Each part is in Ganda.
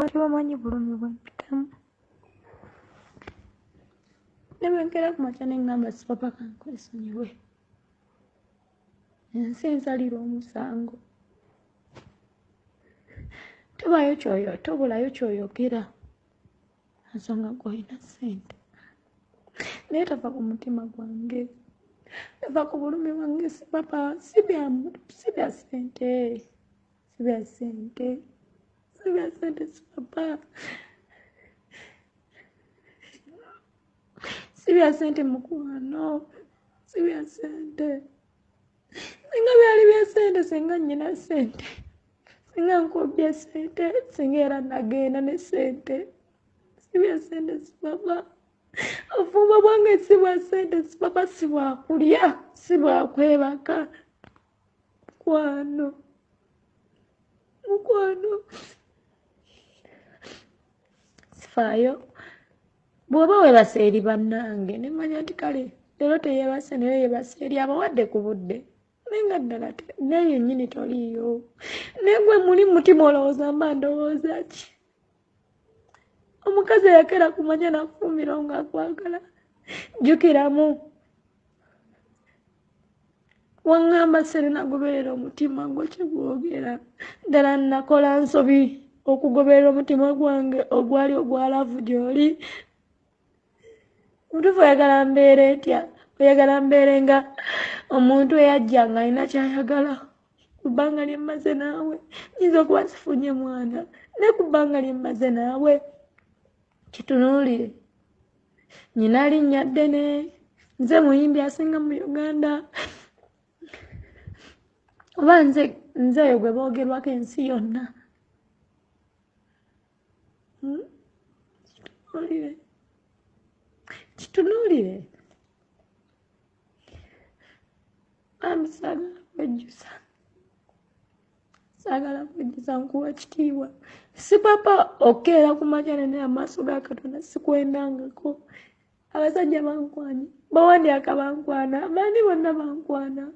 abantu bamanyi bulumi bwempitamu. Ne bwe nkera ku makya ne ngamba si papa kankwesunyiwe. Ensi ensalira omusango. Tobulayo kyoyogera ensonga gw'olina ssente. Naye tava ku mutima gwange, tava ku bulumi bwange. Si papa, si bya ssente, si bya ssente, si bya ssente, si papa, si bya ssente mukwano, si bya ssente. Singa byali bya ssente, singa nnyina ssente, singa nkobye ssente, singa era nagenda ne ssente. Si bya ssente, si papa. Obufumbo bwange si bwa ssente, si papa, si bwa kulya, si bwa kwebaka. Mukwano sifaayo. Bw'oba weebase eri bannange ne mmanya nti kale leero teyeebase naye yeebase eri abawadde ku budde. Naye nga ddala naye yennyini toliiyo. Naye gwe muli mutima olowooza mba ndowooza ki? Omukazi eyakera ku manya nakufuumira ng'akwagala. Jjukiramu waŋŋamba Serena goberera omutima gwo kye gwogera. Ddala nakola nsobi okugoberera omutima gwange ogwali ogwa laavu gy'oli. Mutuufu oyagala mbeere etya? Oyagala mbeere nga omuntu eyajja ng'alina ky'ayagala. Ku bbanga lye mmaze naawe nnyinza okuba sifunye mwana, naye ku bbanga lye mmaze naawe kitunuulire. Nnyina linnya ddene, nze muyimbi asinga mu Uganda. Oba nze oyo gwe boogerwako ensi yonna. Kitunuulire. Bambi saagala kwejjusa. Saagala kwejjusa, nkuwa ekitiibwa. Si papa okeera ku makya ne amaaso ga Katonda sikwendangako. Abasajja bankwanye, bawandyaka bankwana, abaani bonna bankwana.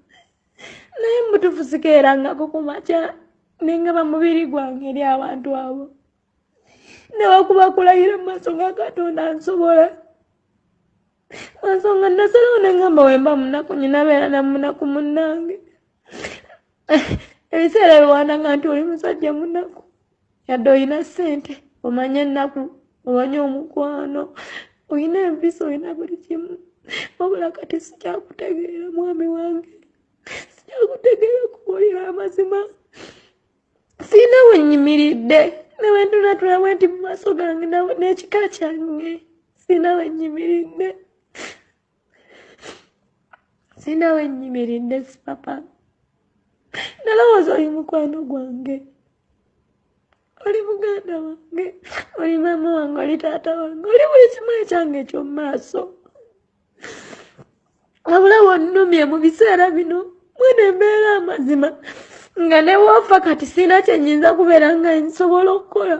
Naye mutuufu sikeerangako ku makya ne ngaba mubiri gwange eri abantu abo. Newakuba kulayira mu maaso ga Katonda nsobola. Ensonga nasalawo ne ngamba bwe mba munaku nyinabeera na munaku munnange. Ebiseera biwandanga nti oli musajja munaku, yadde olina ssente, omanye ennaku, omanye omukwano, olina empisa, olina buli kimu. Wabula kati sikyakutegeera mwami wange, sikyakutegeera kubuulira amazima. Sirina we nnyimiridde, ne bwe ntunatula bwe nti mu maaso gange n'ekika kyange, sirina we nnyimiridde. Sirina we nnyimiridde, si papa. Nalowooza oli mukwano gwange, oli muganda wange, oli maama wange, oli taata wange, oli buli kimu ekyange eky'omu maaso. Wabula wonnumye mu biseera bino mwene embeera amazima nga ne bw'ofa kati sirina kye nnyinza kubeera nga nsobola okukola.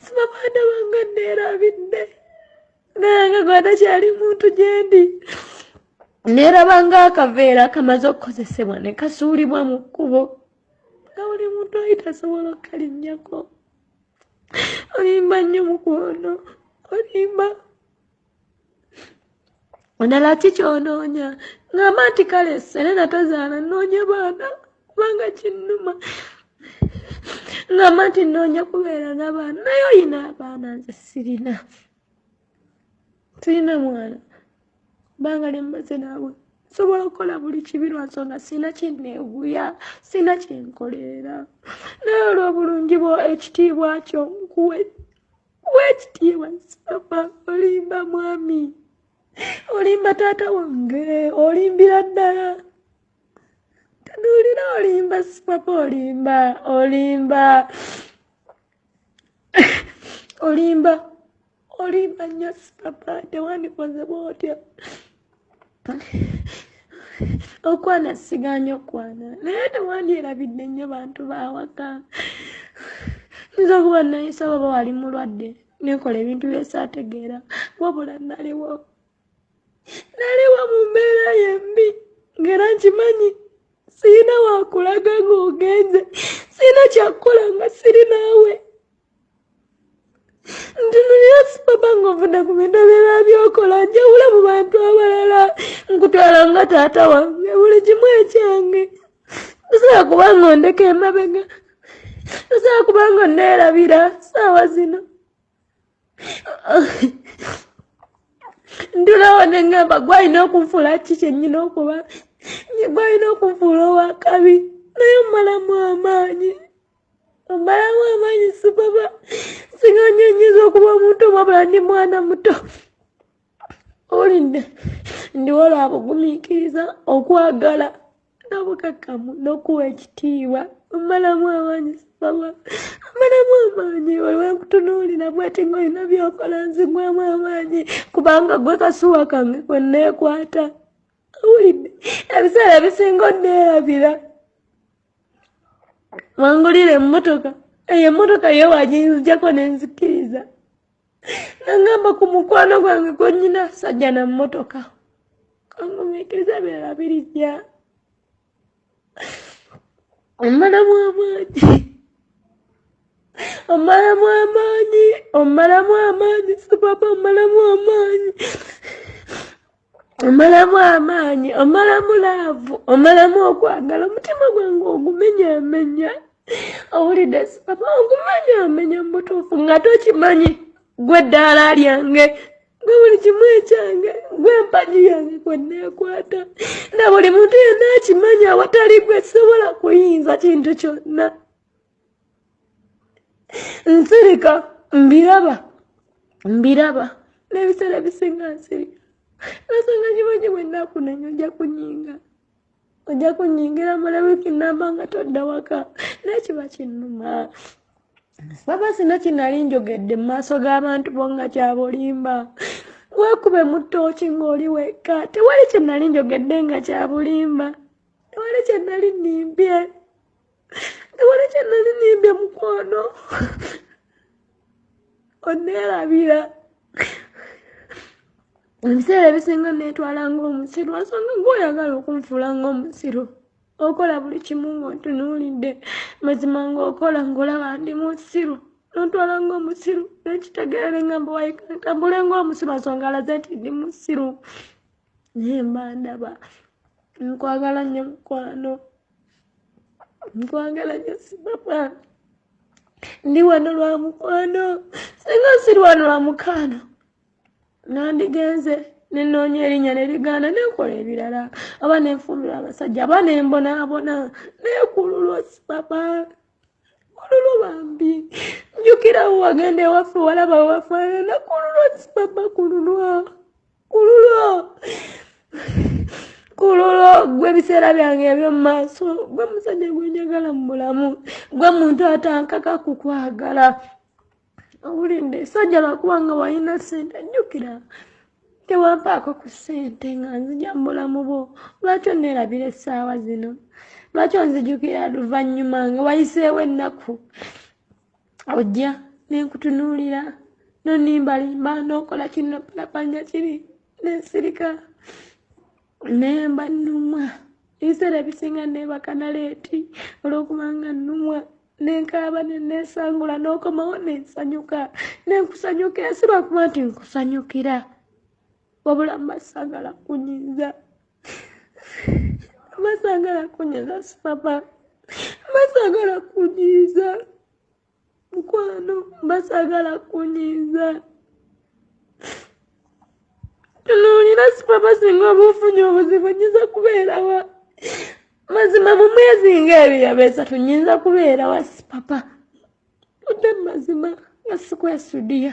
Si papa ndabanga nneerabidde, nange gwe takyali muntu gye ndi. Neerabanga akaveera kamaze okukozesebwa ne kasuulibwa mu kkubo nga buli muntu oli tasobola okkalinnyako. Olimba nnyo mukwano, olimba. Ondala ki ky'onoonya? Ngamba nti kale Serena tozaala, nnoonya baana kubanga kinnuma. Ngamba nti nnoonya kubeera n'abaana, naye olina abaana, nze sirina. Sirina mwana. Bbanga lye mmaze naawe nsobola okukola buli kibi lwa nsonga sirina kye nneeguya, sirina kye nkoleera. Naye olw'obulungi bwo ekitiibwa kyo nkuwe ekitiibwa. Papa olimba mwami, olimba taata wange, olimbira ddala. Tunuulira olimba, si papa olimba, olimba nnyo, si papa, tewandikoze bw'otyo. Okwana siganye okwana, naye tewandyerabidde nnyo bantu bawaka. Nza okuba nayisa baba wali mulwadde nekola ebintu byesaategeera, wabula naliwo mu mbeera yembi ng'era nkimanyi. Sirina wakulaga ng'ogenze, sirina kyakukola nga siri naawe. papa ng'ovudde ku bintu ebirala by'okola njawula mu bantu abalala nkutwala nga taata wange buli kimu ekyange tosobola kuba ng'ondeka emabega tosobola kuba ng'onneerabira saawa zino ndulawo ne ngamba gwalina okunfuula ki kyennyina okuba gwalina okunfuula owakabi naye omalamu amaanyi omalamu amaanyi si papa singa nnyinyiza okuba omuntu omwabula ndi mwana muto owulidde ndiwo lwabugumiikiriza okwagala n'obukakkamu n'okuwa ekitiibwa omalamu amaanyi si papa omalamu amaanyi waliwo nkutunuulira bweti ng'olina byokola nzigwamu amaanyi kubanga gwe kasuwa kange kwe nneekwata owulidde ebiseera ebisinga onneerabira wangulira emmotoka eyo emmotoka yo wagiyinzijako nenzikiriza nangamba ku mukwano gwange gwennyina sajja na mmotoka kangumiikiriza birala birijja omalamu amaanyi omalamu amaanyi omalamu amaanyi si papa omalamu amaanyi omalamu amaanyi omalamu laavu omalamu okwagala omutima gwange ogumenyamenya owulidde si papa ogumenyamenya mutuufu nga tokimanyi gwe eddaala lyange gwe buli kimu ekyange gwe empagi yange kwe nneekwata na buli muntu yenna akimanyi awatali gwe sobola kuyinza kintu kyonna nsirika mbiraba n'ebiseera ebisinga nsirika nasanga kimanyi bwe nnakunenya ojja kunyingira mala wiiki namba nga todda waka naye kiba kinnuma papa sina kinali njogedde mu maaso g'abantu bo nga kyabulimba weekube mu ttooki ng'oli wekka tewali kye nali njogedde nga kyabulimba tewali kye nali nimbye mukono onneerabira ebiseera ebisinga neetwala ng'omusiru nsonga ng'oyagala okunfuula ng'omusiru okola buli kimu ng'ontunuulidde mazima ng'okola ng'olaba ndi musiru nontwala ng'omusiru nekitegeere ngamba wayikantambule ng'omusiru nsonga alaze nti ndi musiru naye mba ndaba nkwagala nnyo mukwano nkwagala nnyo si papa ndi wano lwa mukwano singa siri wano lwa mukaano nandigenze nenoonya erinnya neriganda nenkola ebirala oba nenfumbira abasajja aba nembonaabona nekululwa si papa kululwa bambi njukirawo wagenda ewaffe walaba wewafaana nakululwa si papa kululwa gwe ebiseera byange eby'omu maaso gwe musajja gwenjagala mu bulamu gwe muntu atankaka kukwagala owulidde sajja lwakubanga walina ssente njukira tewampaako ku ssente nga nzija mu bulamu bwo lwaki onneerabira essaawa zino lwaki onzijukira luvannyuma nga wayiseewo ennaku ojja nenkutunuulira nonimbalimba nokola kino palapanja kiri nensirika nemba nnumwa ebiseera ebisinga neebaka naleeti olw'okubanga nnumwa nenkaaba nenesangula n'okomawo nensanyuka nenkusanyukira si lwakuba nti nkusanyukira wabula mbasagala kunyiza si papa mbasagala kunyiza mukwano mbasagala kunyiza tunuulira si papa singa oba ofunye obuzibu nyinza kubeerawa mazima mu mwezi ng'ebiri ab'esatu nyinza kubeerawa si papa tudde mazima nga sikwesudiya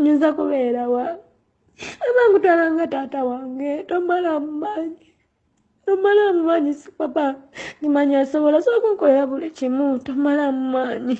nyinza kubeerawa aba nkutwala nga taata wange tomala mu maanyi si papa nimanya asobola sokunkolera buli kimu tomala mu maanyi